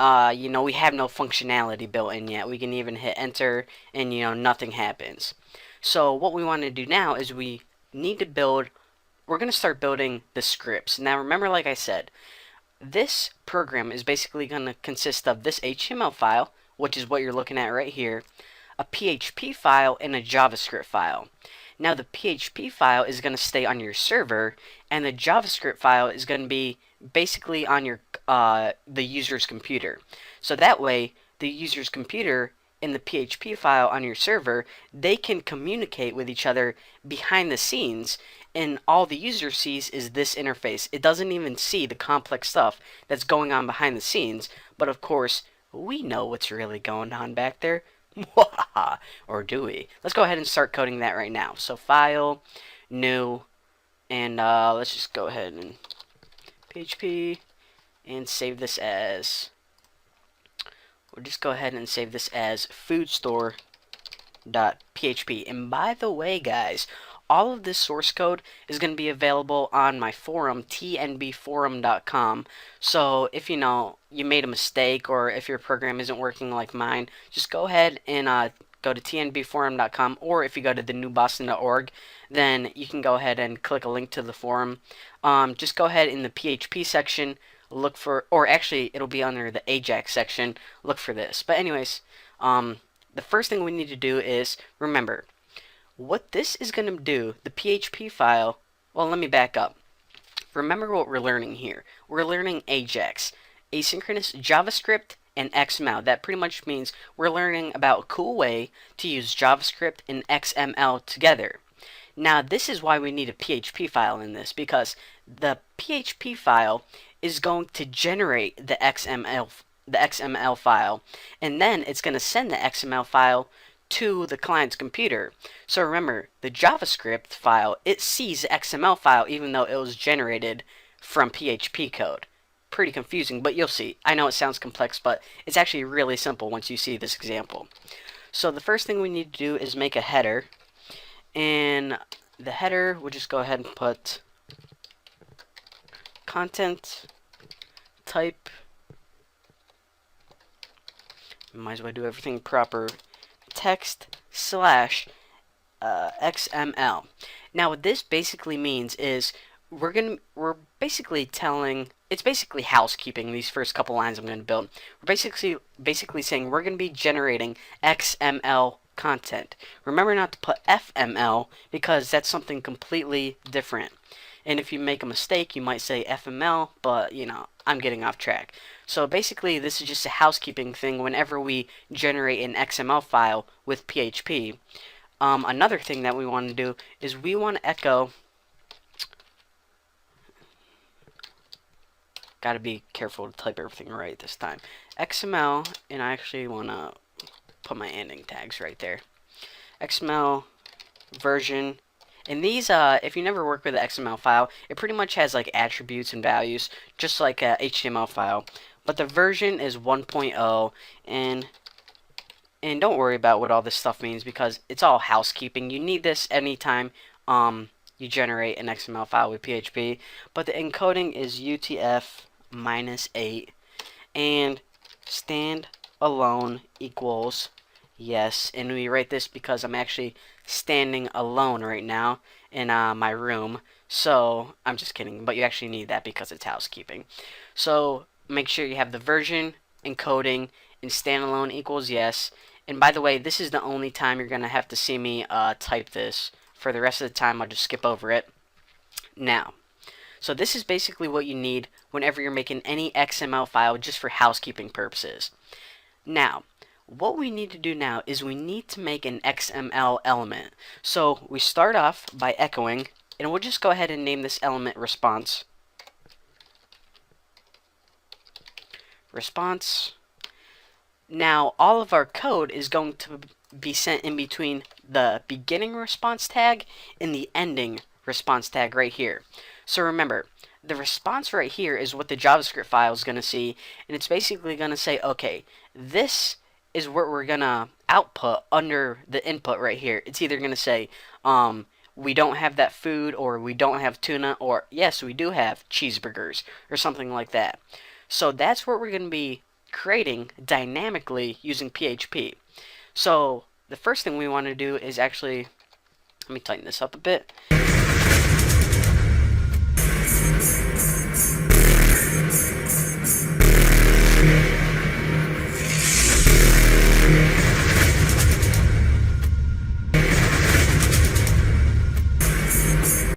we have no functionality built in yet. We can even hit enter and, nothing happens. So what we want to do now is need to build, we're going to start building the scripts. Now remember, like I said, this program is basically going to consist of this HTML file, which is what you're looking at right here, a PHP file, and a JavaScript file. Now the PHP file is going to stay on your server, and the JavaScript file is going to be basically on your the user's computer. So that way, the user's computer and the PHP file on your server, they can communicate with each other behind the scenes, and all the user sees is this interface. It doesn't even see the complex stuff that's going on behind the scenes, but of course, we know what's really going on back there. Or do we? Let's go ahead and start coding that right now. So file, new, and let's just go ahead and PHP and save this as, we'll just go ahead and save this as foodstore.php. And by the way, guys, all of this source code is going to be available on my forum, tnbforum.com. So if you made a mistake, or if your program isn't working like mine, just go ahead and go to tnbforum.com, or if you go to thenewboston.org, then you can go ahead and click a link to the forum. Just go ahead in the PHP section, look for, or actually it'll be under the Ajax section, look for this. But anyways, the first thing we need to do is remember what this is going to do. The PHP file, well, let me back up. Remember what we're learning here. We're learning Ajax, asynchronous JavaScript, and XML. That pretty much means we're learning about a cool way to use JavaScript and XML together. Now, this is why we need a PHP file in this, because the PHP file is going to generate the XML file, and then it's going to send the XML file to the client's computer. So remember, the JavaScript file, it sees the XML file even though it was generated from PHP code. Pretty confusing, but you'll see. I know it sounds complex, but it's actually really simple once you see this example. So the first thing we need to do is make a header, and the header, we'll just go ahead and put content type, might as well do everything proper, text slash XML. Now what this basically means is we're basically telling, it's basically housekeeping, these first couple lines I'm going to build. We're basically saying we're going to be generating XML content. Remember not to put FML, because that's something completely different. And if you make a mistake, you might say FML, but I'm getting off track. So basically, this is just a housekeeping thing whenever we generate an XML file with PHP. Another thing that we want to do is we want to echo, gotta be careful to type everything right this time, XML, and I actually want to put my ending tags right there. XML version. And these, if you never work with an XML file, it pretty much has like attributes and values, just like a HTML file. But the version is 1.0, and don't worry about what all this stuff means, because it's all housekeeping. You need this anytime you generate an XML file with PHP. But the encoding is UTF-8, and stand alone equals yes. And we write this because I'm actually standing alone right now in my room. So I'm just kidding, but you actually need that because it's housekeeping. So make sure you have the version, encoding, and standalone equals yes. And by the way, this is the only time you're going to have to see me type this. For the rest of the time, I'll just skip over it. Now, so this is basically what you need whenever you're making any XML file just for housekeeping purposes. Now, what we need to do now is we need to make an XML element. So we start off by echoing, and we'll just go ahead and name this element response. Response. Now all of our code is going to be sent in between the beginning response tag and the ending response tag right here. So remember, the response right here is what the JavaScript file is going to see, and it's basically going to say, okay, this is what we're going to output under the input right here. It's either going to say, we don't have that food, or we don't have tuna, or yes, we do have cheeseburgers, or something like that. So that's what we're going to be creating dynamically using PHP. So the first thing we want to do is actually, let me tighten this up a bit.